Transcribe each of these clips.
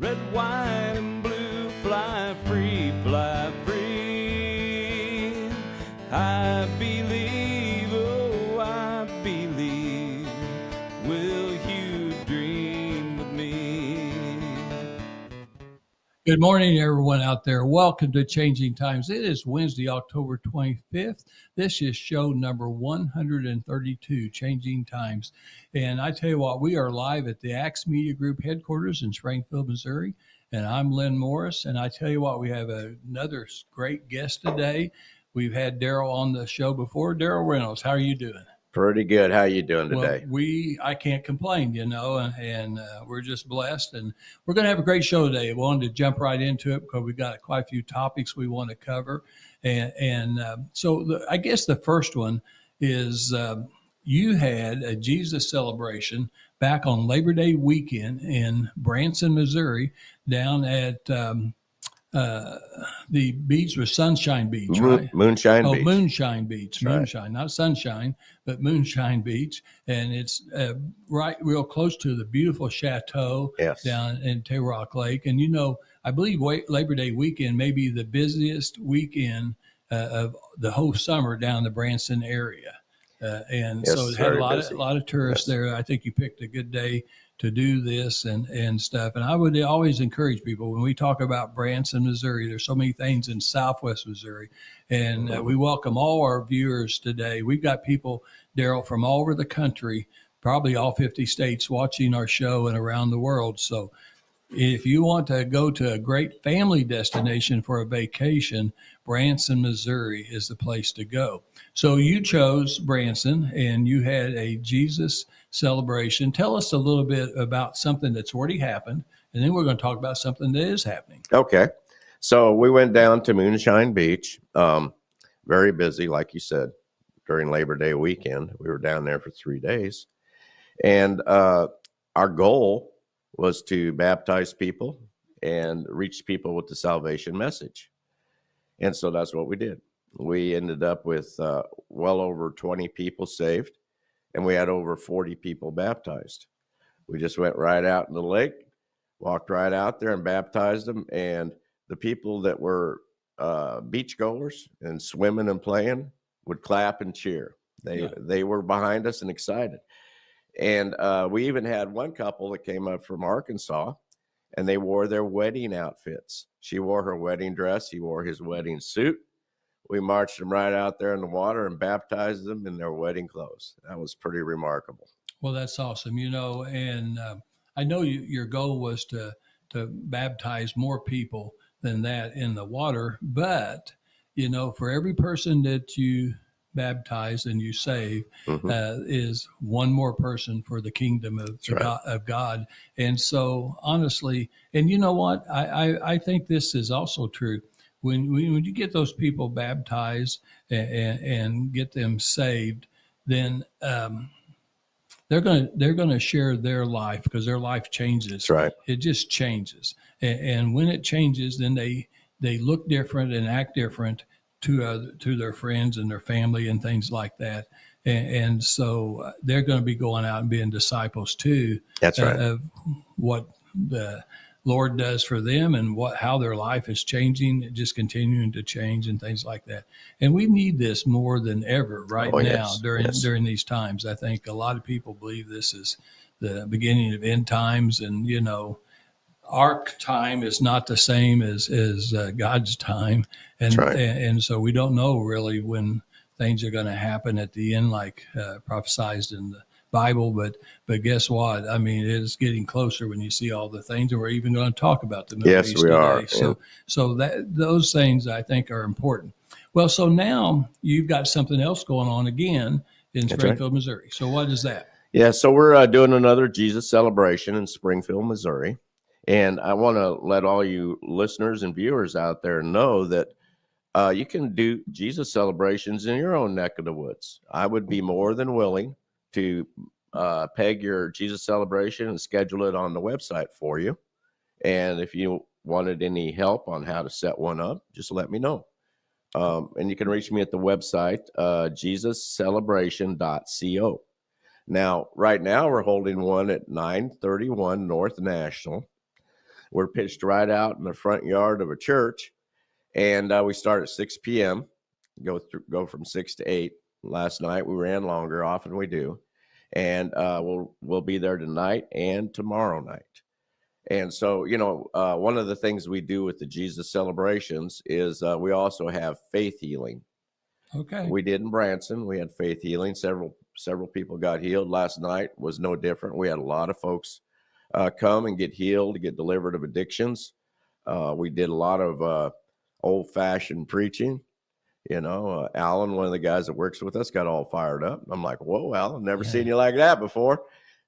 Red, white, and blue, fly free, fly free. I believe, oh, I believe. Will you dream with me? Good morning, everyone out there. Welcome to Changing Times. It is Wednesday, October 25th. This is show number 132, Changing Times. And I tell you what, we are live at the Axe Media Group headquarters in Springfield, Missouri. And I'm Lynn Morris. And I tell you what, we have another great guest today. We've had Derral on the show before. Derral Reynolds, how are you doing? Pretty good. How are you doing today? Well, I can't complain, and we're just blessed, and we're going to have a great show today. I wanted to jump right into it because we've got quite a few topics we want to cover. So I guess the first one is you had a Jesus celebration back on Labor Day weekend in Branson, Missouri, down at the beach was Sunshine Beach, right? Moonshine Beach. Moonshine Beach. Right. Moonshine, not Sunshine, but Moonshine Beach. And it's right real close to the beautiful chateau down in Derral Lake. And, I believe Labor Day weekend may be the busiest weekend of the whole summer down the Branson area. So it had a lot of tourists there. I think you picked a good day to do this and stuff. And I would always encourage people when we talk about Branson, Missouri, there's so many things in Southwest Missouri. And we welcome all our viewers today. We've got people, Derral, from all over the country, probably all 50 states watching our show and around the world. So if you want to go to a great family destination for a vacation, Branson, Missouri is the place to go. So you chose Branson and you had a Jesus celebration. Tell us a little bit about something that's already happened, and then we're going to talk about something that is happening. Okay. So we went down to Moonshine Beach. Very busy, like you said, during Labor Day weekend. We were down there for 3 days. And our goal was to baptize people and reach people with the salvation message. And so that's what we did. We ended up with well over 20 people saved, and we had over 40 people baptized. We just went right out in the lake, walked right out there and baptized them. And the people that were beachgoers and swimming and playing would clap and cheer. They were behind us and excited. And we even had one couple that came up from Arkansas, and they wore their wedding outfits. She wore her wedding dress. He wore his wedding suit. We marched them right out there in the water and baptized them in their wedding clothes. That was pretty remarkable. Well, that's awesome, and I know your goal was to baptize more people than that in the water, but, for every person that you baptize and you save is one more person for the kingdom of God. And so honestly, and you know what, I think this is also true. When you get those people baptized and get them saved, then they're going to share their life because their life changes. That's right. It just changes, and when it changes, then they look different and act different to their friends and their family and things like that. And so they're going to be going out and being disciples too. That's right. Of what the Lord does for them and how their life is changing, just continuing to change and things like that. And we need this more than ever now during these times. I think a lot of people believe this is the beginning of end times, and our time is not the same as God's time. And That's right. And so we don't know really when things are going to happen at the end, like prophesied in the Bible, but guess what? I mean, it is getting closer when you see all the things, and we're even going to talk about the Middle East we today. are. So those things I think are important. Well, so now you've got something else going on again in Springfield, Missouri. So what is that? Yeah, so we're doing another Jesus celebration in Springfield, Missouri, and I want to let all you listeners and viewers out there know that you can do Jesus celebrations in your own neck of the woods. I would be more than willing to peg your Jesus celebration and schedule it on the website for you. And if you wanted any help on how to set one up, just let me know. And you can reach me at the website, jesuscelebration.co. Now, right now, we're holding one at 931 North National. We're pitched right out in the front yard of a church, and we start at 6 p.m. Go from 6 to 8. Last night we ran longer, often we do, and we'll be there tonight and tomorrow night. And so, one of the things we do with the Jesus celebrations is we also have faith healing. Okay. We did in Branson. We had faith healing. Several people got healed. Last night was no different. We had a lot of folks come and get healed, get delivered of addictions. We did a lot of old-fashioned preaching. Alan, one of the guys that works with us, got all fired up. I'm like, whoa, Alan, never seen you like that before.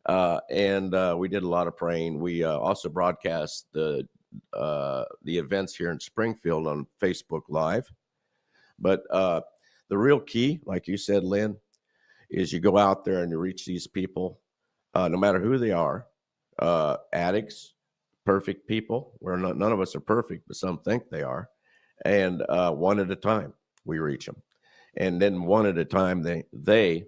And we did a lot of praying. We also broadcast the events here in Springfield on Facebook Live. But the real key, like you said, Lynn, is you go out there and you reach these people, no matter who they are, addicts, perfect people. None of us are perfect, but some think they are. And one at a time, we reach them. And then one at a time, they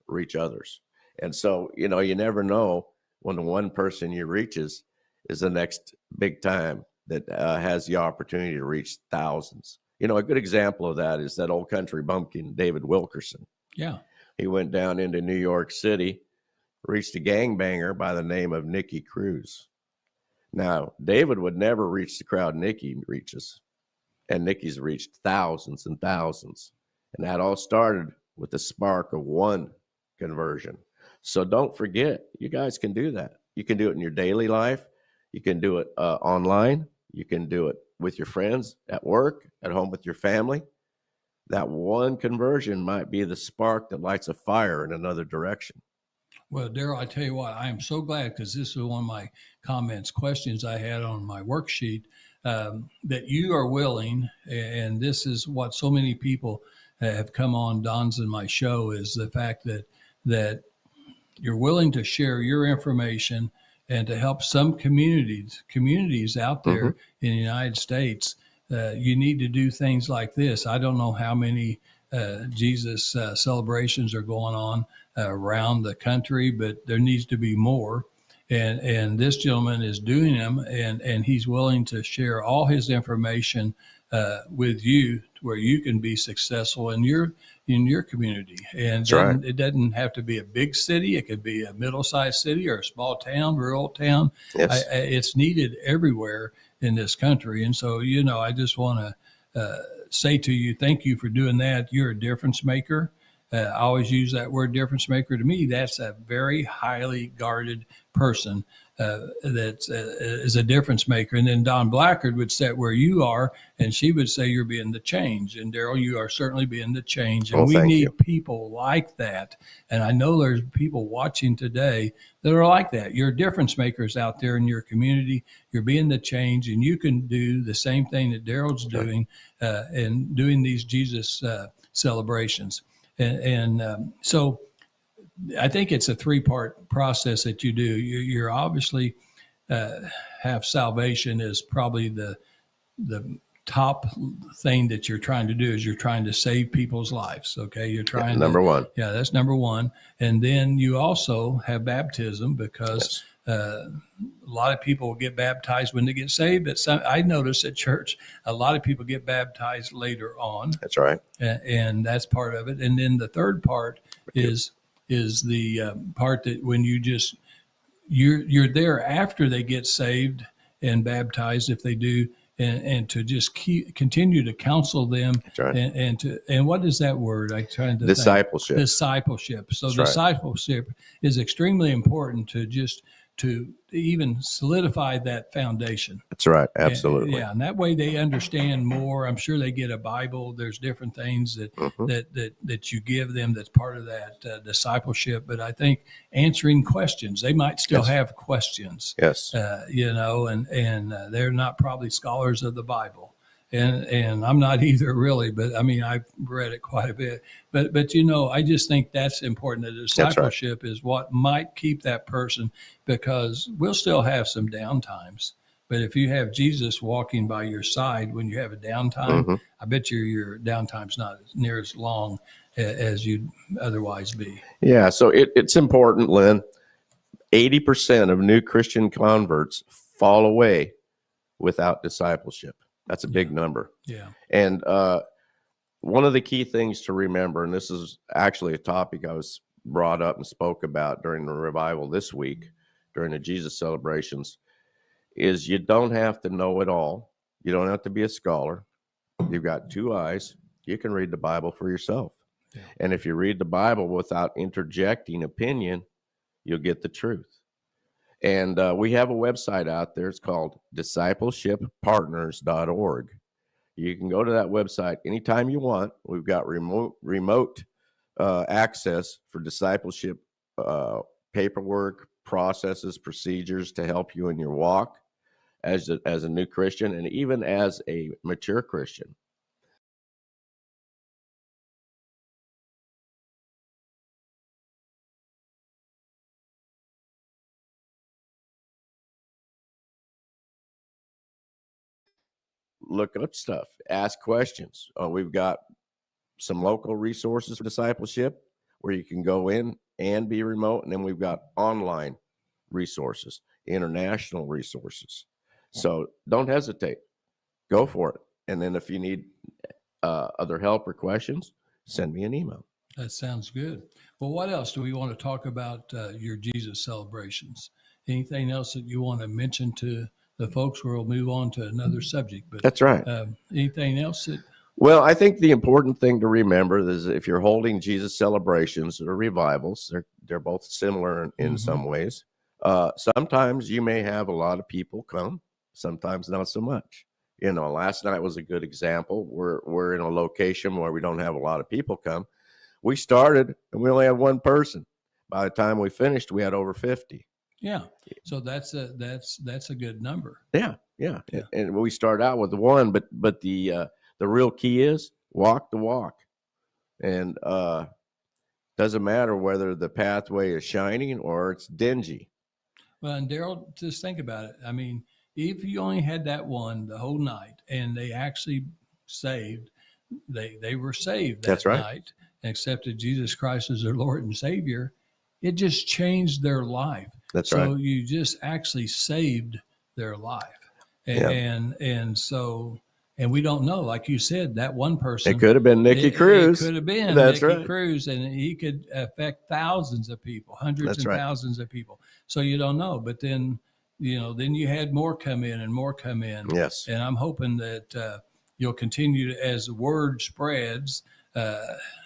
reach others. And so, you never know when the one person you reaches is the next big time that has the opportunity to reach thousands. A good example of that is that old country bumpkin, David Wilkerson. Yeah. He went down into New York City, reached a gangbanger by the name of Nicky Cruz. Now, David would never reach the crowd Nicky reaches, and Nicky's reached thousands and thousands. And that all started with the spark of one conversion. So don't forget, you guys can do that. You can do it in your daily life. You can do it online. You can do it with your friends, at work, at home with your family. That one conversion might be the spark that lights a fire in another direction. Well, Derral, I tell you what, I am so glad, because this is one of my questions I had on my worksheet, that you are willing, and this is what so many people have come on Don's and my show, is the fact that you're willing to share your information and to help some communities out there in the United States. You need to do things like this. I don't know how many Jesus celebrations are going on around the country, but there needs to be more. And this gentleman is doing them, and he's willing to share all his information with you, where you can be successful in your community. And then it doesn't have to be a big city. It could be a middle-sized city or a small town, rural town. Yes. It's needed everywhere in this country. And so, I just want to say to you, thank you for doing that. You're a difference maker. I always use that word difference maker. To me, that's a very highly guarded person that is a difference maker. And then Don Blackard would sit where you are, and she would say you're being the change. And Derral, you are certainly being the change. And we need people like that. And I know there's people watching today that are like that. You're difference makers out there in your community. You're being the change, and you can do the same thing that Derral's doing and doing these Jesus celebrations. So I think it's a 3-part process that you do. You're obviously have salvation is probably the top thing that you're trying to do, is you're trying to save people's lives. Okay. You're trying number one. Yeah, that's number one. And then you also have baptism, because a lot of people get baptized when they get saved, but I notice at church, a lot of people get baptized later on. That's right. And that's part of it. And then the third part is the part that when you're there after they get saved and baptized, if they do, and to just continue to counsel them. That's right. And what is that word? I'm trying to Discipleship. think. Discipleship. So That's discipleship is extremely important to even solidify that foundation. That's right. Absolutely. And that way they understand more. I'm sure they get a Bible. There's different things that you give them that's part of that discipleship. But I think answering questions, they might still have questions. Yes. And they're not probably scholars of the Bible. And I'm not either, really, but I mean, I've read it quite a bit. But I just think that's important. The discipleship is what might keep that person, because we'll still have some downtimes. But if you have Jesus walking by your side when you have a downtime, I bet your downtime's not near as long as you'd otherwise be. Yeah, so it's important, Lynn. 80% of new Christian converts fall away without discipleship. That's a big number. Yeah. And one of the key things to remember, and this is actually a topic I was brought up and spoke about during the revival this week, during the Jesus celebrations, is you don't have to know it all. You don't have to be a scholar. You've got 2 eyes. You can read the Bible for yourself. Yeah. And if you read the Bible without interjecting opinion, you'll get the truth. And we have a website out there. It's called discipleshippartners.org. You can go to that website anytime you want. We've got remote access for discipleship paperwork, processes, procedures to help you in your walk as a new Christian and even as a mature Christian. Look up stuff, ask questions. We've got some local resources for discipleship where you can go in and be remote. And then we've got online resources, international resources. So don't hesitate. Go for it. And then if you need other help or questions, send me an email. That sounds good. Well, what else do we want to talk about your Jesus celebrations? Anything else that you want to mention to the folks, or we'll move on to another subject? But that's right. Anything else that... Well, I think the important thing to remember is if you're holding Jesus celebrations or revivals, they're both similar in some ways. Sometimes you may have a lot of people come, sometimes not so much. You know, last night was a good example. We're in a location where we don't have a lot of people come. We started and we only had 1 person. By the time we finished, we had over 50. Yeah. So that's a good number. Yeah. And we start out with 1, but the real key is walk the walk. And doesn't matter whether the pathway is shining or it's dingy. Well, and Derral, just think about it. I mean, if you only had that 1 the whole night and they actually saved, they were saved that night and accepted Jesus Christ as their Lord and Savior, it just changed their life. That's right. So you just actually saved their life. And so, and we don't know, like you said, that 1 person. It could have been Nicky Cruz. It could have been That's Nicky right. Cruz, and he could affect thousands of people, hundreds and thousands of people. So you don't know. But then, then you had more come in and more come in. Yes. And I'm hoping that you'll continue to, as the word spreads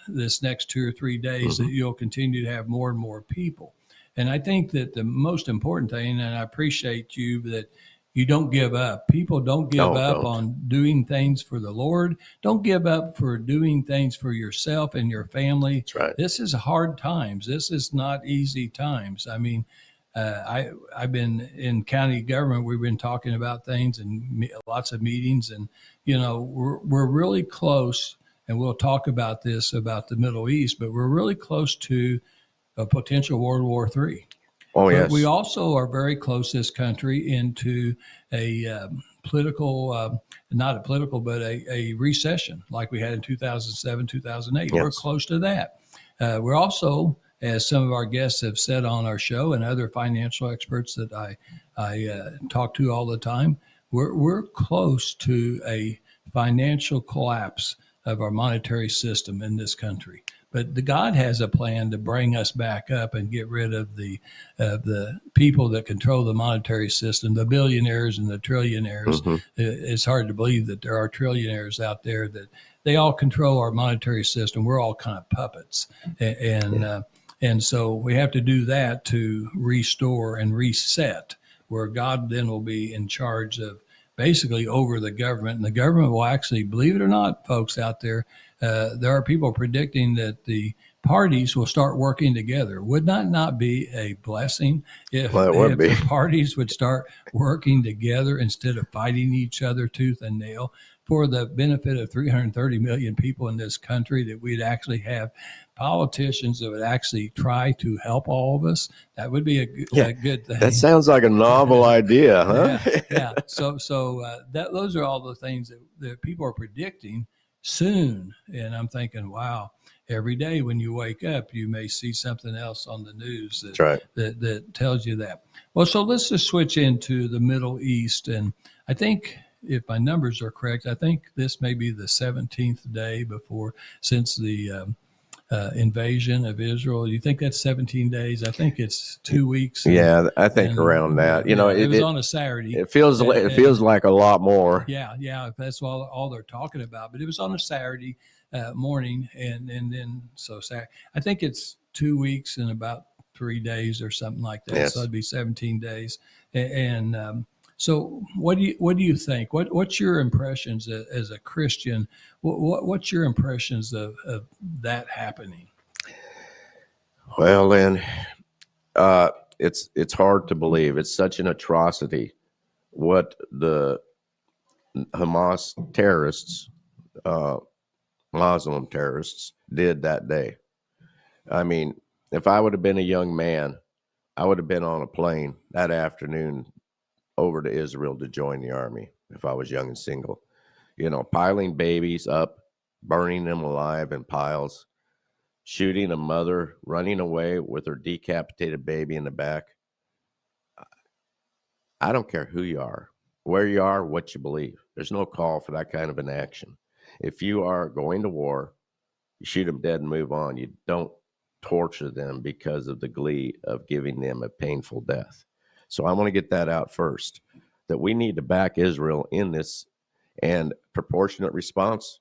this next 2 or 3 days, that you'll continue to have more and more people. And I think that the most important thing, and I appreciate you, that you don't give up. People don't give up on doing things for the Lord. Don't give up for doing things for yourself and your family. That's right. This is hard times. This is not easy times. I mean, I've been in county government. We've been talking about things and lots of meetings, and we're really close. And we'll talk about this about the Middle East, but we're really close to a potential World War III. Oh, yes. But we also are very close, this country, into a political, not a political, but a recession like we had in 2007, 2008. Yes. We're close to that. We're also, as some of our guests have said on our show and other financial experts that I talk to all the time, we're close to a financial collapse of our monetary system in this country. But God has a plan to bring us back up and get rid of the people that control the monetary system, the billionaires and the trillionaires. It's hard to believe that there are trillionaires out there that they all control our monetary system. We're all kind of puppets. And so we have to do that to restore and reset, where God then will be in charge of basically over the government. And the government will actually, believe it or not, folks out there, there are people predicting that the parties will start working together. Would that not be a blessing if the parties would start working together instead of fighting each other tooth and nail for the benefit of 330 million people in this country, that we'd actually have politicians that would actually try to help all of us? That would be a good thing. That sounds like a novel idea, huh? Yeah. So those are all the things that people are predicting soon. And I'm thinking, wow, every day when you wake up, you may see something else on the news That's right. that tells you that. Well, so let's just switch into the Middle East. And I think if my numbers are correct, I think this may be the 17th day since the invasion of Israel. You think that's 17 days? I think it's 2 weeks. Yeah, I think around that. It was on a Saturday. It feels like a lot more. Yeah, that's all they're talking about. But it was on a Saturday morning, and then so Saturday. I think it's 2 weeks and about 3 days or something like that. Yes. So it'd be 17 days. And so what do you think? What's your impressions as a Christian? What's your impressions of that happening? Well, then, it's hard to believe. It's such an atrocity what the Hamas terrorists, Muslim terrorists, did that day. I mean, if I would have been a young man, I would have been on a plane that afternoon over to Israel to join the army if I was young and single. Piling babies up, burning them alive in piles, shooting a mother, running away with her decapitated baby in the back. I don't care who you are, where you are, what you believe. There's no call for that kind of an action. If you are going to war, you shoot them dead and move on. You don't torture them because of the glee of giving them a painful death. So I want to get that out first, that we need to back Israel in this, and proportionate response.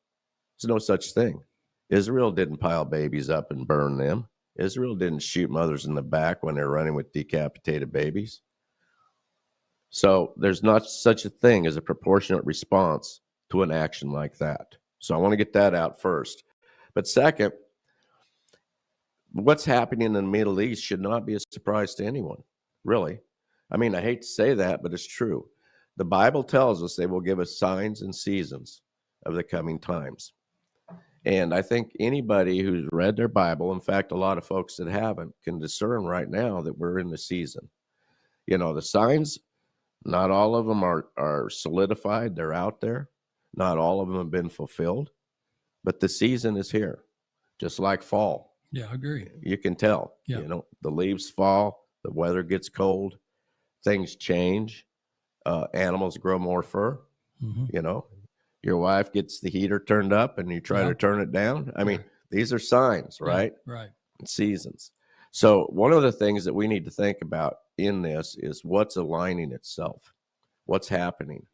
There's no such thing. Israel didn't pile babies up and burn them. Israel didn't shoot mothers in the back when they're running with decapitated babies. So there's not such a thing as a proportionate response to an action like that. So I want to get that out first. But second, what's happening in the Middle East should not be a surprise to anyone, really. I mean, I hate to say that, but it's true. The Bible tells us they will give us signs and seasons of the coming times. And I think anybody who's read their Bible, in fact, a lot of folks that haven't, can discern right now that we're in the season. The signs, not all of them are solidified. They're out there. Not all of them have been fulfilled. But the season is here, just like fall. Yeah, I agree. You can tell. Yeah. The leaves fall, the weather gets cold, things change, animals grow more fur. Mm-hmm. Your wife gets the heater turned up and you try to turn it down. I mean, these are signs, right? Right. Seasons. So one of the things that we need to think about in this is what's aligning itself, what's happening.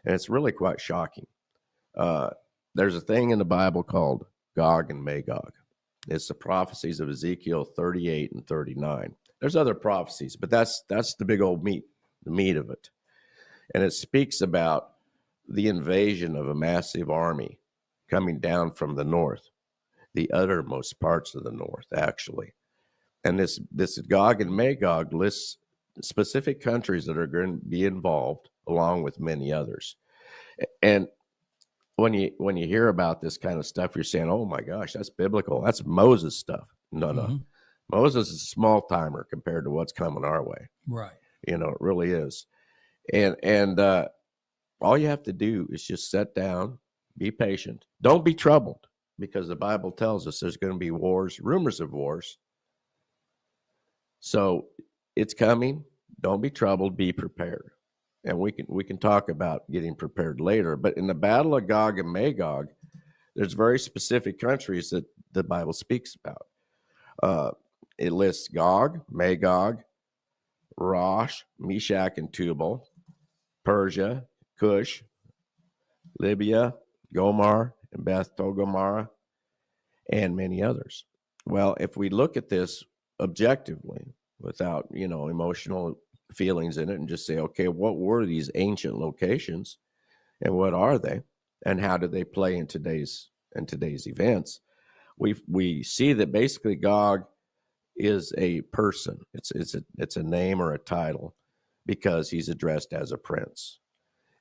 And it's really quite shocking. There's a thing in the Bible called Gog and Magog. It's the prophecies of Ezekiel 38 and 39. There's other prophecies, but that's the big old meat, the meat of it. And it speaks about the invasion of a massive army coming down from the north, the uttermost parts of the north, actually. And this Gog and Magog lists specific countries that are going to be involved, along with many others. And when you hear about this kind of stuff, you're saying, "Oh my gosh, that's biblical. That's Moses stuff." No. Moses is a small timer compared to what's coming our way. Right. It really is. And all you have to do is just sit down, be patient. Don't be troubled, because the Bible tells us there's going to be wars, rumors of wars. So it's coming. Don't be troubled. Be prepared. And we can talk about getting prepared later. But in the battle of Gog and Magog, there's very specific countries that the Bible speaks about. It lists Gog, Magog, Rosh, Meshach, and Tubal, Persia, Cush, Libya, Gomar, and Beth Togarmah, and many others. Well, if we look at this objectively, without emotional feelings in it, and just say, okay, what were these ancient locations, and what are they, and how do they play in today's events? We see that basically Gog is a person. It's a name or a title, because he's addressed as a prince.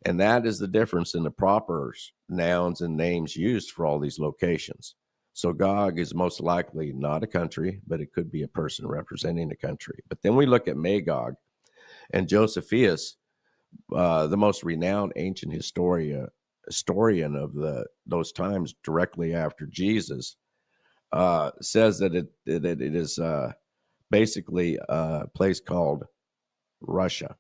And that is the difference in the proper nouns and names used for all these locations. So Gog is most likely not a country, but it could be a person representing a country. But then we look at Magog, and Josephus, the most renowned ancient historian of those times directly after Jesus, says that it is basically a place called Russia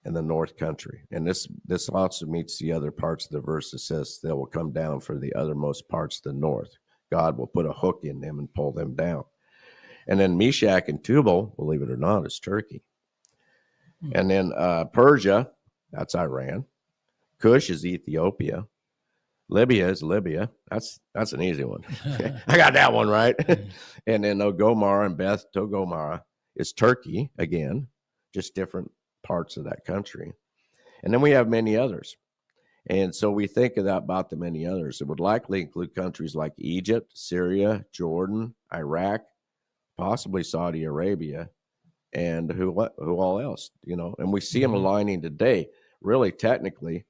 in the North Country. And this also meets the other parts of the verse that says they will come down for the othermost parts of the north. God will put a hook in them and pull them down. And then Meshach and Tubal, believe it or not, is Turkey. And then Persia, that's Iran. Cush is Ethiopia. Libya is Libya. That's an easy one. I got that one right. And then Gomorrah and Beth Togarmah is Turkey again, just different parts of that country. And then we have many others. And so we think about the many others. It would likely include countries like Egypt, Syria, Jordan, Iraq, possibly Saudi Arabia, and who all else, and we see them aligning today. Really, technically,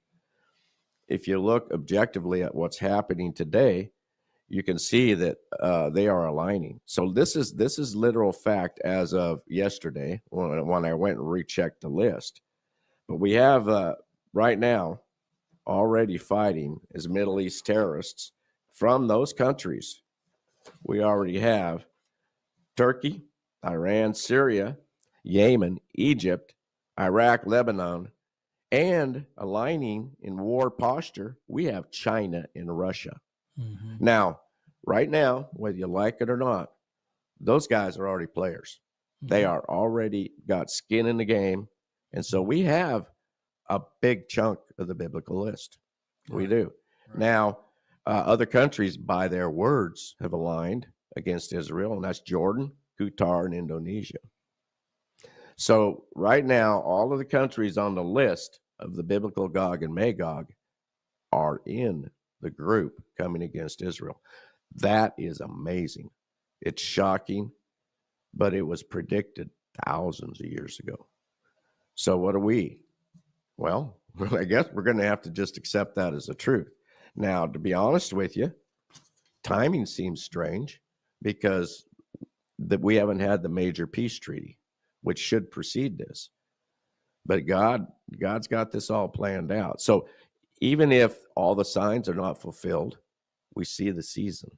if you look objectively at what's happening today, you can see that they are aligning. So this is literal fact as of yesterday when I went and rechecked the list. But we have right now already fighting as Middle East terrorists from those countries. We already have Turkey, Iran, Syria, Yemen, Egypt, Iraq, Lebanon, and aligning in war posture, we have China and Russia. Now, right now, whether you like it or not, those guys are already players. They are already got skin in the game. And so we have a big chunk of the biblical list. We do. Right. Now, other countries, by their words, have aligned against Israel, and that's Jordan, Qatar, and Indonesia. So right now, all of the countries on the list of the biblical Gog and Magog are in the group coming against Israel. That is amazing. It's shocking, but it was predicted thousands of years ago. So what are we? Well, I guess we're going to have to just accept that as a truth. Now, to be honest with you, timing seems strange because we haven't had the major peace treaty, which should precede this. But God's got this all planned out. So even if all the signs are not fulfilled, we see the season.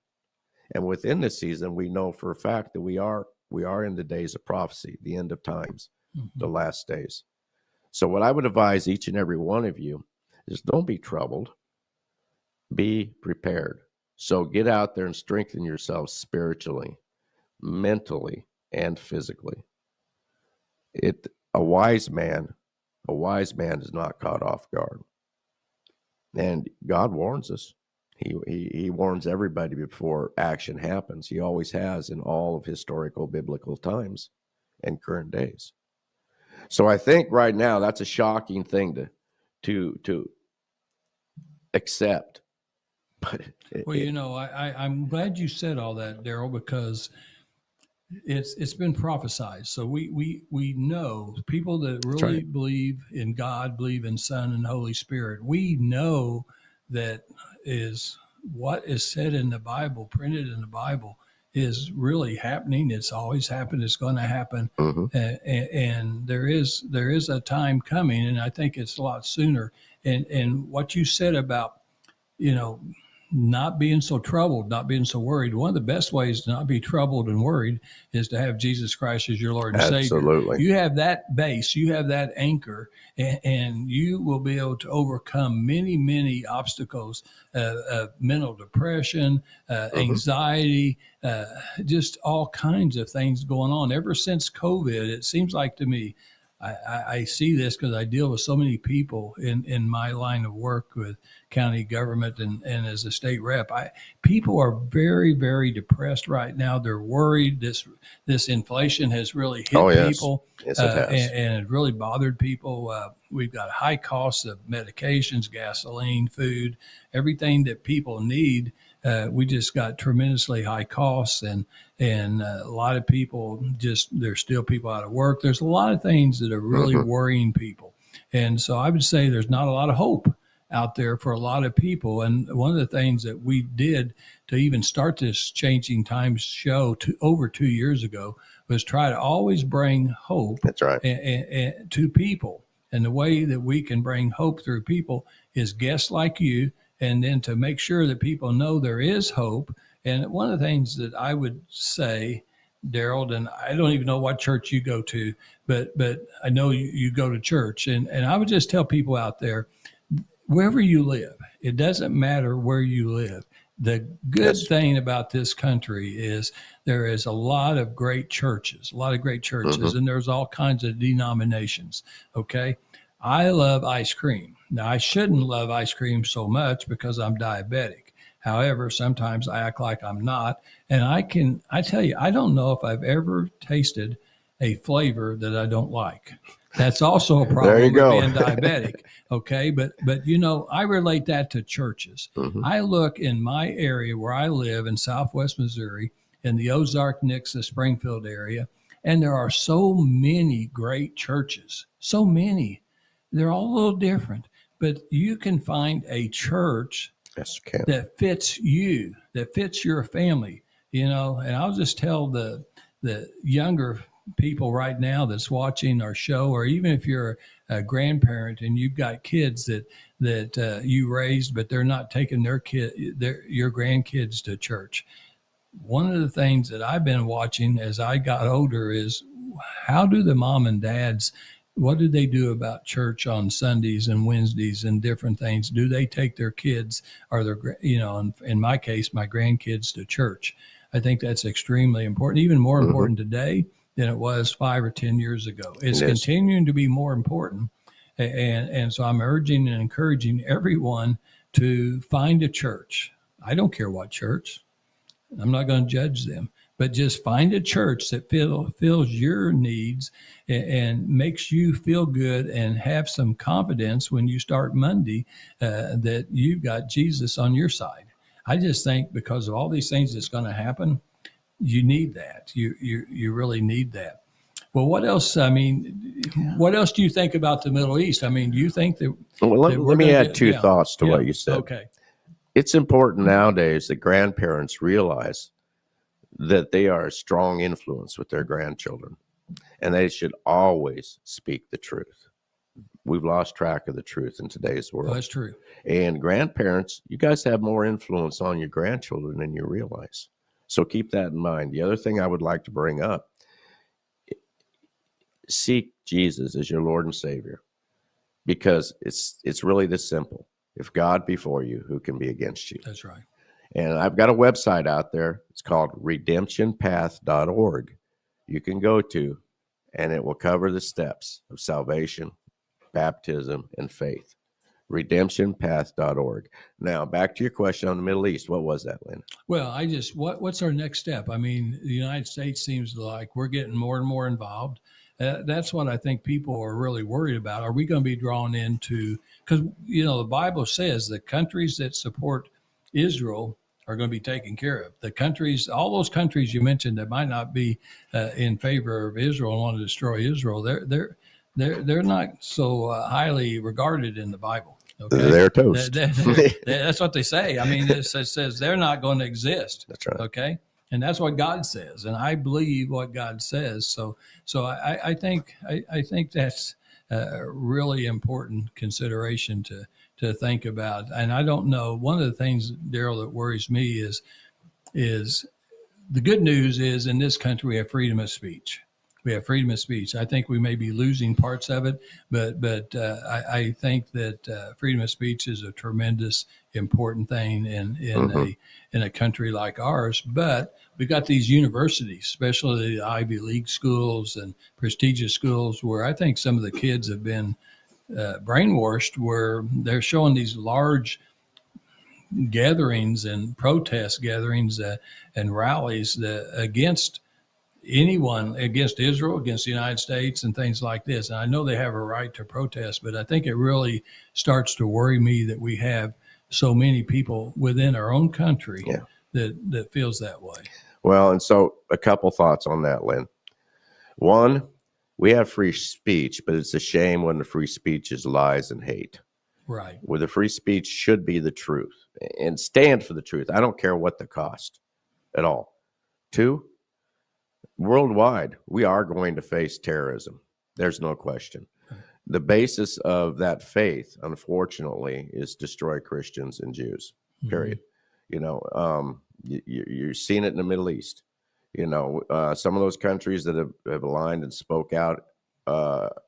And within the season, we know for a fact that we are in the days of prophecy, the end of times, the last days. So what I would advise each and every one of you is don't be troubled. Be prepared. So get out there and strengthen yourself spiritually, mentally, and physically. A wise man is not caught off guard. And God warns us. He warns everybody before action happens. He always has in all of historical biblical times and current days. So I think right now that's a shocking thing to accept. But I'm glad you said all that, Derral, because it's been prophesied. So we know people that really believe in God, believe in Son and Holy Spirit. We know that is what is said in the Bible, printed in the Bible, is really happening. It's always happened. It's going to happen. And there is a time coming, and I think it's a lot sooner. And what you said about, not being so troubled, not being so worried. One of the best ways to not be troubled and worried is to have Jesus Christ as your Lord and Savior. Absolutely. You have that base, you have that anchor, and you will be able to overcome many, many obstacles, mental depression, anxiety, just all kinds of things going on. Ever since COVID, it seems like to me, I see this because I deal with so many people in my line of work with county government and as a state rep. People are very, very depressed right now. They're worried. This inflation has really hit people. Yes, it has. And it really bothered people. We've got high costs of medications, gasoline, food, everything that people need. We just got tremendously high costs, and a lot of people there's still people out of work. There's a lot of things that are really worrying people. And so I would say there's not a lot of hope out there for a lot of people. And one of the things that we did to even start this Changing Times show over 2 years ago was try to always bring hope. That's right. And to people. And the way that we can bring hope through people is guests like you, and then to make sure that people know there is hope. And one of the things that I would say, Derral, and I don't even know what church you go to, but I know you go to church. And I would just tell people out there, wherever you live, it doesn't matter where you live. The good thing about this country is there is a lot of great churches, and there's all kinds of denominations. Okay. I love ice cream. Now, I shouldn't love ice cream so much because I'm diabetic. However, sometimes I act like I'm not. And I tell you, I don't know if I've ever tasted a flavor that I don't like. That's also a problem with being diabetic. Okay. But, I relate that to churches. I look in my area where I live in Southwest Missouri, in the Ozark, Nixa, Springfield area, and there are so many great churches, so many. They're all a little different, but you can find a church that fits you, that fits your family, and I'll just tell the younger people right now that's watching our show, or even if you're a grandparent and you've got kids that you raised, but they're not taking your grandkids to church. One of the things that I've been watching as I got older is, how do the mom and dads, what do they do about church on Sundays and Wednesdays and different things? Do they take their kids or in my case, my grandkids to church? I think that's extremely important, even more important today than it was 5 or 10 years ago. It's continuing to be more important. And so I'm urging and encouraging everyone to find a church. I don't care what church. I'm not going to judge them, but just find a church that fills your needs and makes you feel good and have some confidence when you start Monday that you've got Jesus on your side. I just think because of all these things that's going to happen, you need that. You really need that. Well, what else? I mean, what else do you think about the Middle East? I mean, do you think that? Well, let me add two thoughts to what you said. Okay. It's important nowadays that grandparents realize that they are a strong influence with their grandchildren, and they should always speak the truth. We've lost track of the truth in today's world. Oh, that's true. And grandparents, you guys have more influence on your grandchildren than you realize. So keep that in mind. The other thing I would like to bring up, seek Jesus as your Lord and Savior, because it's really this simple. If God be for you, who can be against you? That's right. And I've got a website out there. It's called redemptionpath.org. You can go to, and it will cover the steps of salvation, baptism, and faith. Redemptionpath.org. Now, back to your question on the Middle East. What was that, Lynn? Well, what's our next step? I mean, the United States seems like we're getting more and more involved. That's what I think people are really worried about. Are we going to be drawn into, because, the Bible says the countries that support Israel are going to be taken care of. The countries, all those countries you mentioned that might not be in favor of Israel and want to destroy Israel, they're not so highly regarded in the Bible. Okay? They're toast. That's what they say. I mean, it says they're not going to exist. That's right. Okay. And that's what God says, and I believe what God says. So I think that's a really important consideration to think about. And I don't know. One of the things, Derral, that worries me is the good news is in this country we have freedom of speech. We have freedom of speech. I think we may be losing parts of it, but I think that freedom of speech is a tremendous important thing in a country like ours. But we got these universities, especially the Ivy League schools and prestigious schools, where I think some of the kids have been brainwashed, where they're showing these large gatherings and protest gatherings and rallies against anyone, against Israel, against the United States and things like this. And I know they have a right to protest, but I think it really starts to worry me that we have so many people within our own country that feels that way. Well, and so a couple thoughts on that, Lynn. One, we have free speech, but it's a shame when the free speech is lies and hate. Right. Where the free speech should be the truth and stand for the truth. I don't care what the cost at all. Two, worldwide, we are going to face terrorism. There's no question. the basis of that faith, unfortunately, is destroy Christians and Jews, period. You're seeing it in the Middle East. Some of those countries that have aligned and spoke out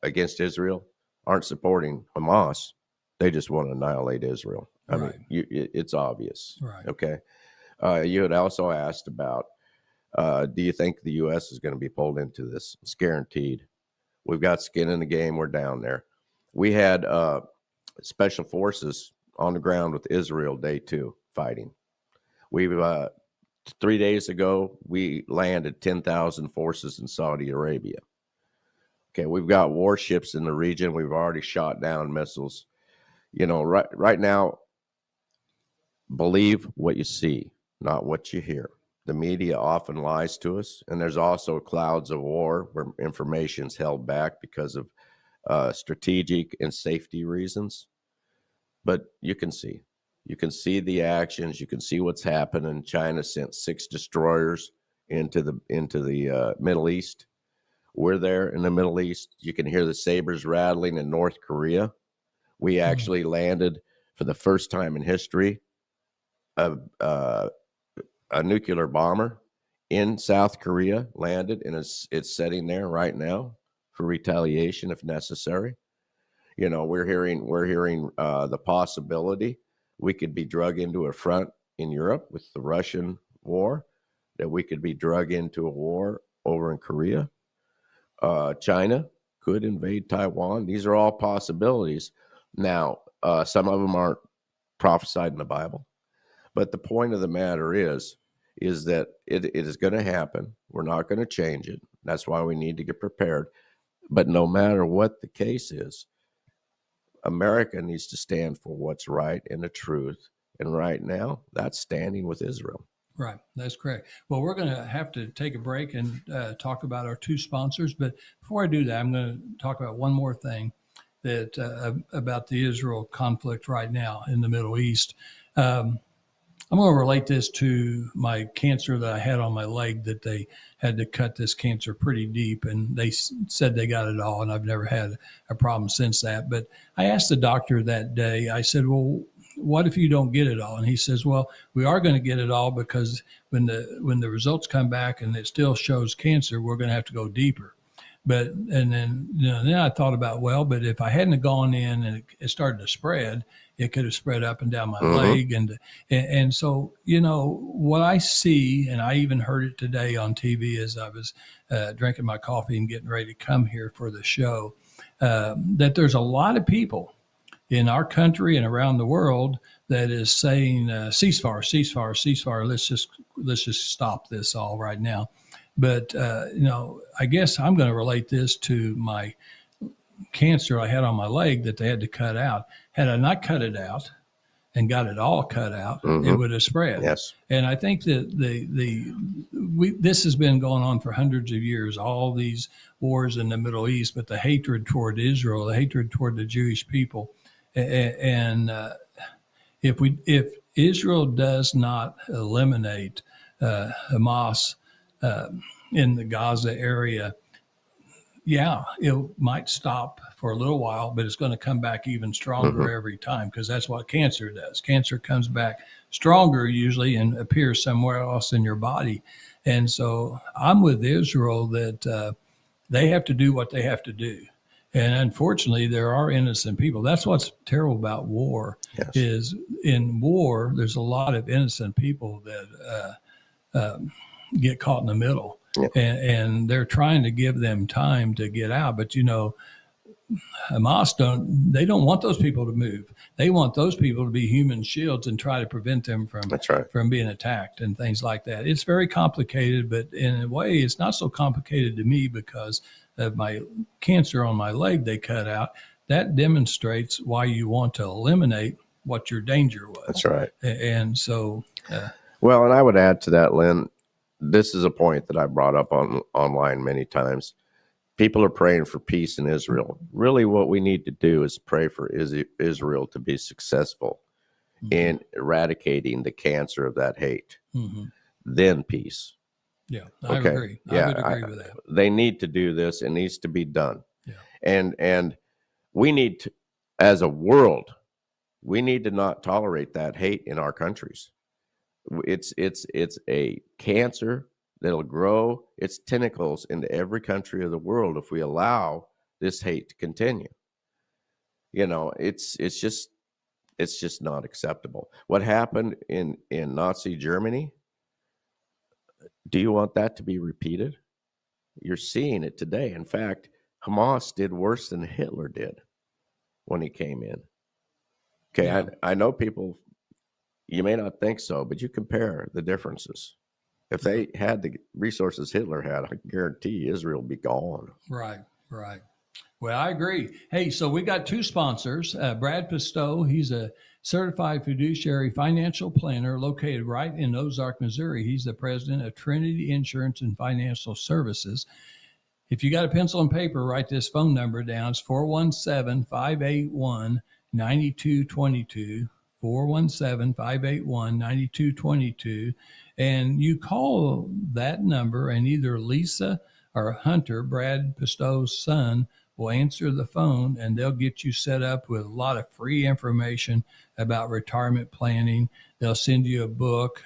against Israel aren't supporting Hamas. They just want to annihilate Israel. I mean, it's obvious. Right. Okay. You had also asked about, do you think the U.S. is going to be pulled into this? It's guaranteed. We've got skin in the game. We're down there. We had special forces on the ground with Israel day 2 fighting. We've 3 days ago, we landed 10,000 forces in Saudi Arabia. Okay, we've got warships in the region. We've already shot down missiles. Right now, believe what you see, not what you hear. The media often lies to us, and there's also clouds of war where information's held back because of strategic and safety reasons. But you can see the actions. You can see what's happening. China sent 6 destroyers into the Middle East. We're there in the Middle East. You can hear the sabers rattling in North Korea. We actually landed for the first time in history a nuclear bomber in South Korea landed, and it's sitting there right now for retaliation if necessary. We're hearing the possibility we could be drug into a front in Europe with the Russian war, that we could be drug into a war over in Korea. China could invade Taiwan. These are all possibilities. Now, some of them aren't prophesied in the Bible. But the point of the matter is that it is going to happen. We're not going to change it. That's why we need to get prepared. But no matter what the case is, America needs to stand for what's right and the truth. And right now, that's standing with Israel. Right. That's correct. Well, we're going to have to take a break and talk about our 2 sponsors. But before I do that, I'm going to talk about one more thing about the Israel conflict right now in the Middle East. I'm going to relate this to my cancer that I had on my leg, that they had to cut this cancer pretty deep, and they said they got it all, and I've never had a problem since that. But I asked the doctor that day, I said, well, what if you don't get it all? And he says, well, we are going to get it all, because when the results come back and it still shows cancer, we're going to have to go deeper. And then I thought about, well, but if I hadn't gone in and it started to spread, it could have spread up and down my leg. And so, what I see, and I even heard it today on TV as I was drinking my coffee and getting ready to come here for the show, that there's a lot of people in our country and around the world that is saying ceasefire, ceasefire, ceasefire. Let's just stop this all right now. But, I guess I'm going to relate this to my cancer I had on my leg that they had to cut out. Had I not cut it out and got it all cut out, it would have spread. Yes. And I think that this has been going on for hundreds of years, all these wars in the Middle East, but the hatred toward Israel, the hatred toward the Jewish people. And if Israel does not eliminate Hamas in the Gaza area, it might stop for a little while, but it's going to come back even stronger every time, because that's what cancer does. Cancer comes back stronger usually and appears somewhere else in your body. And so I'm with Israel that they have to do what they have to do. And unfortunately, there are innocent people. That's what's terrible about war. Yes. Is in war, there's a lot of innocent people that get caught in the middle. Yep. And they're trying to give them time to get out. But, Hamas don't want those people to move. They want those people to be human shields and try to prevent them from being attacked and things like that. It's very complicated, but in a way, it's not so complicated to me because of my cancer on my leg they cut out. That demonstrates why you want to eliminate what your danger was. That's right. And so... well, and I would add to that, Lynn, this is a point that I brought up online many times. People are praying for peace in Israel. Really, what we need to do is pray for Israel to be successful in eradicating the cancer of that hate. Then peace. Yeah, I agree. I would agree with that. They need to do this. It needs to be done. Yeah. And we need to, as a world, we need to not tolerate that hate in our countries. It's a cancer that'll grow its tentacles into every country of the world if we allow this hate to continue. You know, it's just not acceptable. What happened in Nazi Germany? Do you want that to be repeated? You're seeing it today. In fact, Hamas did worse than Hitler did when he came in. Okay, yeah. I know people, you may not think so, but you compare the differences. If they had the resources Hitler had, I guarantee Israel would be gone. Right. Well, I agree. Hey, so we got two sponsors. Brad Pistow, he's a certified fiduciary financial planner located right in Ozark, Missouri. He's the president of Trinity Insurance and Financial Services. If you got a pencil and paper, write this phone number down. It's 417-581-9222, 417-581-9222. And you call that number, and either Lisa or Hunter, Brad Pistow's son, will answer the phone, and they'll get you set up with a lot of free information about retirement planning. They'll send you a book.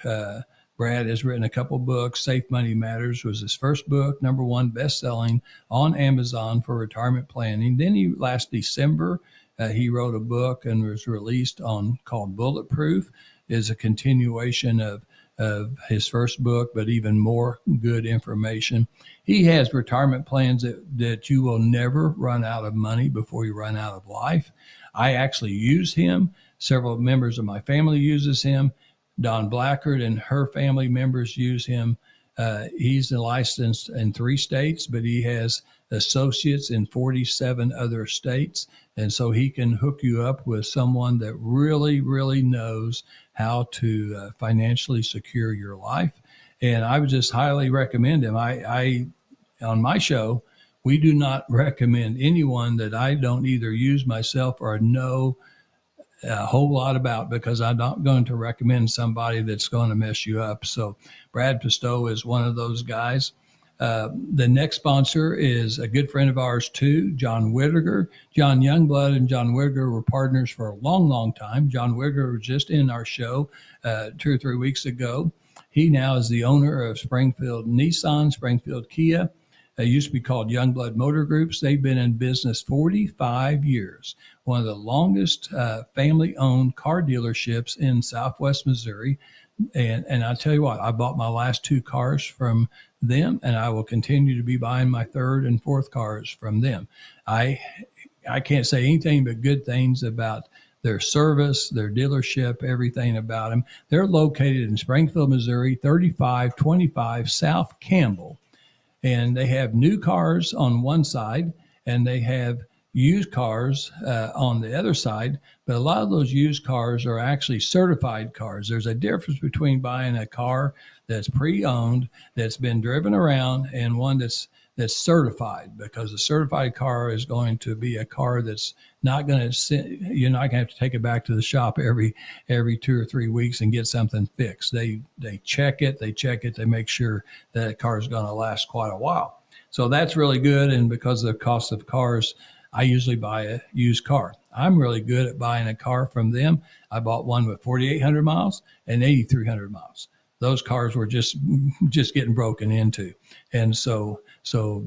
Brad has written a couple books. Safe Money Matters was his first book, #1 best-selling on Amazon for retirement planning. Then last December, he wrote a book and was released called Bulletproof. Is a continuation of his first book, but even more good information. He has retirement plans that you will never run out of money before you run out of life. I actually use him. Several members of my family uses him. Don Blackard and her family members use him. He's licensed in 3 states, but he has associates in 47 other states. And so he can hook you up with someone that really, really knows how to financially secure your life. And I would just highly recommend him. I on my show, we do not recommend anyone that I don't either use myself or know a whole lot about, because I'm not going to recommend somebody that's going to mess you up. So Brad Pistow is one of those guys. The next sponsor is a good friend of ours too, John Whittaker. John Youngblood and John Whittaker were partners for a long, long time. John Whittaker was just in our show 2 or 3 weeks ago. He now is the owner of Springfield Nissan, Springfield Kia. It used to be called Youngblood Motor Groups. They've been in business 45 years. One of the longest family-owned car dealerships in Southwest Missouri. And I tell you what, I bought my last 2 cars from them, and I will continue to be buying my 3rd and 4th cars from them. I can't say anything but good things about their service, their dealership, everything about them. They're located in Springfield, Missouri, 3525 South Campbell. And they have new cars on one side, and they have used cars on the other side. But a lot of those used cars are actually certified cars. There's a difference between buying a car that's pre-owned, that's been driven around, and one that's certified, because a certified car is going to be a car that's not going to, you're not going to have to take it back to the shop every 2 or 3 weeks and get something fixed. They check it, they make sure that a car is going to last quite a while. So that's really good. And because of the cost of cars, I usually buy a used car. I'm really good at buying a car from them. I bought one with 4,800 miles and 8,300 miles. Those cars were just getting broken into. And so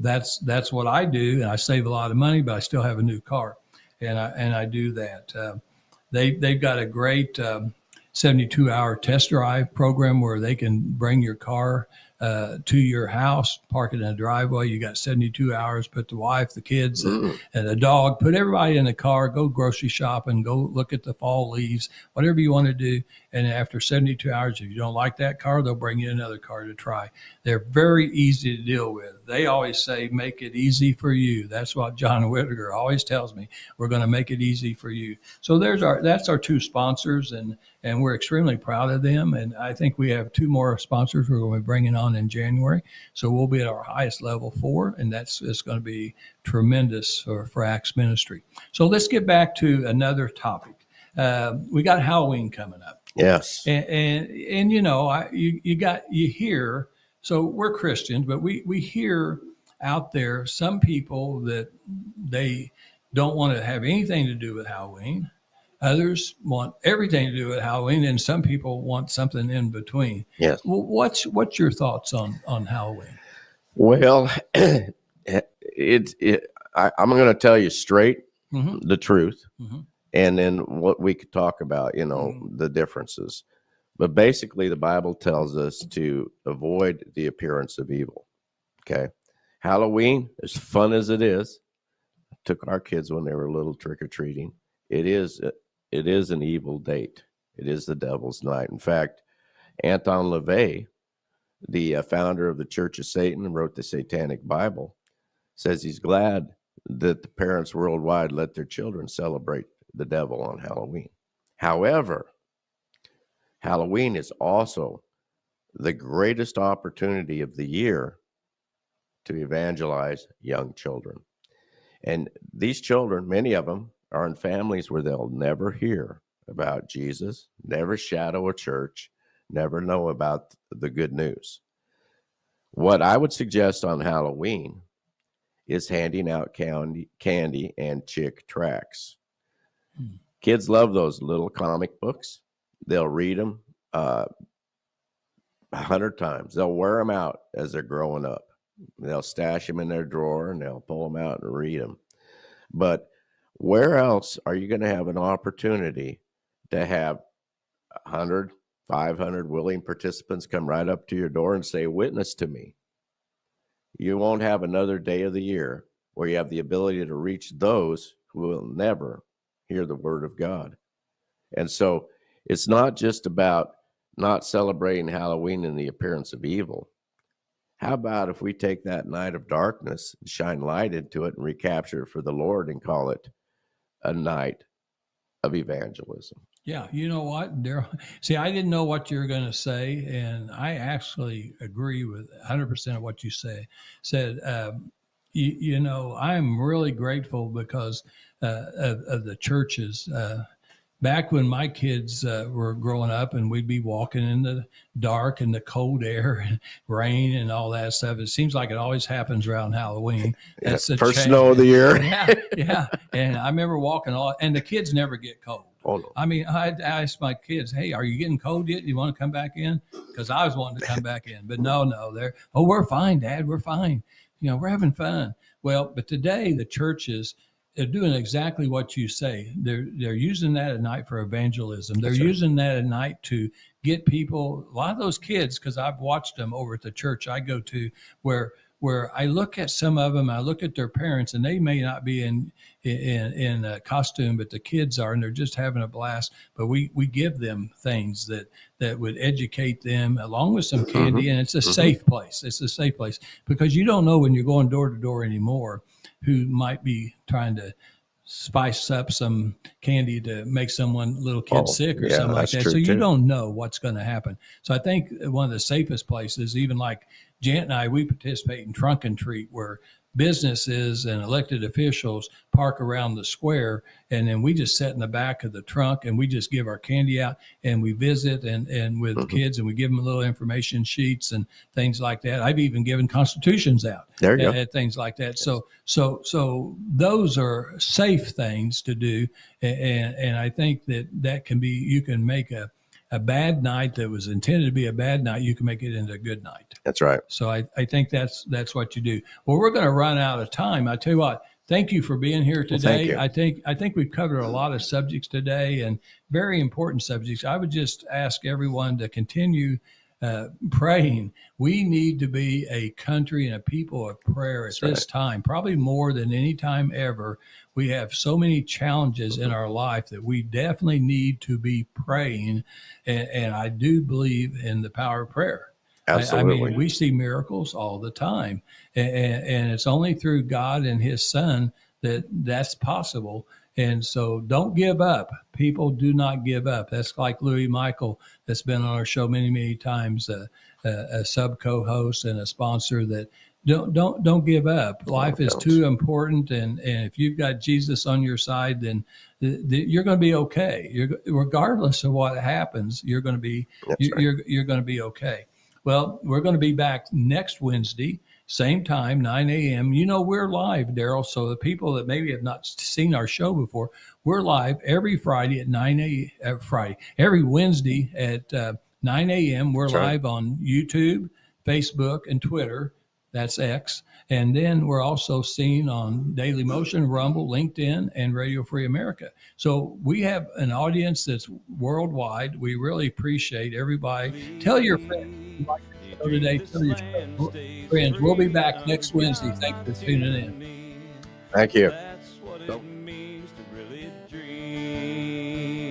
that's what I do. And I save a lot of money, but I still have a new car. And I do that. They've got a great 72-hour test drive program where they can bring your car to your house, park it in a driveway. You got 72 hours, put the wife, the kids, and the dog, put everybody in the car, go grocery shopping, go look at the fall leaves, whatever you want to do. And after 72 hours, if you don't like that car, they'll bring you another car to try. They're very easy to deal with. They always say, make it easy for you. That's what John Whittaker always tells me. We're going to make it easy for you. So that's our 2 sponsors, and we're extremely proud of them. And I think we have 2 more sponsors we're going to be bringing on in January. So we'll be at our highest level 4, and it's going to be tremendous for Acts Ministry. So let's get back to another topic. We got Halloween coming up. Yes. And you know, you hear, so we're Christians, but we hear out there some people that they don't want to have anything to do with Halloween. Others want everything to do with Halloween, and some people want something in between. Yes. What's your thoughts on Halloween? Well, I'm going to tell you straight the truth, and then what we could talk about, the differences. But basically, the Bible tells us to avoid the appearance of evil. Okay, Halloween, as fun as it is, took our kids when they were little trick or treating. It is an evil date. It is the devil's night. In fact, Anton LaVey, the founder of the Church of Satan, and wrote the Satanic Bible, says he's glad that the parents worldwide let their children celebrate the devil on Halloween. However, Halloween is also the greatest opportunity of the year to evangelize young children. And these children, many of them, are in families where they'll never hear about Jesus, never shadow a church, never know about the good news. What I would suggest on Halloween is handing out candy and chick tracts. Kids love those little comic books. They'll read them 100 times. They'll wear them out as they're growing up. They'll stash them in their drawer and they'll pull them out and read them. But where else are you going to have an opportunity to have 100, 500 willing participants come right up to your door and say, witness to me? You won't have another day of the year where you have the ability to reach those who will never hear the word of God. And so it's not just about not celebrating Halloween in the appearance of evil. How about if we take that night of darkness and shine light into it and recapture it for the Lord and call it a night of evangelism? Yeah. You know what, Derral? See, I didn't know what you were going to say, and I actually agree with 100% of what you said. I'm really grateful because of the churches. Back when my kids were growing up and we'd be walking in the dark and the cold air and rain and all that stuff, it seems like it always happens around Halloween. That's the first snow of the year. Yeah. And I remember walking and the kids never get cold. Oh, no. I mean, I asked my kids, hey, are you getting cold yet? Do you want to come back in? Because I was wanting to come back in. But no, we're fine, Dad. We're fine. We're having fun. Well, but today the churches, they're doing exactly what you say. They're using that at night for evangelism. They're using that at night to get people, a lot of those kids, because I've watched them over at the church I go to, where I look at some of them, I look at their parents, and they may not be in a costume, but the kids are, and they're just having a blast. But we give them things that would educate them, along with some candy, and it's a safe place. It's a safe place because you don't know when you're going door to door anymore who might be trying to spice up some candy to make little kid sick or something like that. So you don't know what's going to happen. So I think one of the safest places, even like Jan and I, we participate in Trunk and Treat, where businesses and elected officials park around the square, and then we just sit in the back of the trunk and we just give our candy out, and we visit and with kids, and we give them little information sheets and things like that. I've even given constitutions out at things like that. Yes. So those are safe things to do, and I think that can be, you can make a bad night that was intended to be a bad night, you can make it into a good night. That's right. So I think that's what you do. Well, we're going to run out of time. I tell you what, thank you for being here today. Well, thank you. I think we've covered a lot of subjects today, and very important subjects. I would just ask everyone to continue praying. We need to be a country and a people of prayer at this time, probably more than any time ever. We have so many challenges in our life that we definitely need to be praying. And I do believe in the power of prayer. Absolutely. I mean, we see miracles all the time, and it's only through God and his son that's possible. And so don't give up. People do not give up. That's like Louis Michael, that's been on our show many, many times, a sub co-host and a sponsor, that don't give up. Life is too important. And if you've got Jesus on your side, then you're going to be okay. Regardless of what happens, you're going to be, you're going to be okay. Well, we're going to be back next Wednesday. same time, 9 a.m. You know, we're live, Derral. So the people that maybe have not seen our show before, we're live every Friday at 9 a.m. Every Wednesday at 9 a.m. We're live on YouTube, Facebook, and Twitter. That's X. And then we're also seen on Daily Motion, Rumble, LinkedIn, and Radio Free America. So we have an audience that's worldwide. We really appreciate everybody. Tell your friends. If you like the show today, tell your friends. We'll be back next Wednesday. Thanks for tuning in. Thank you.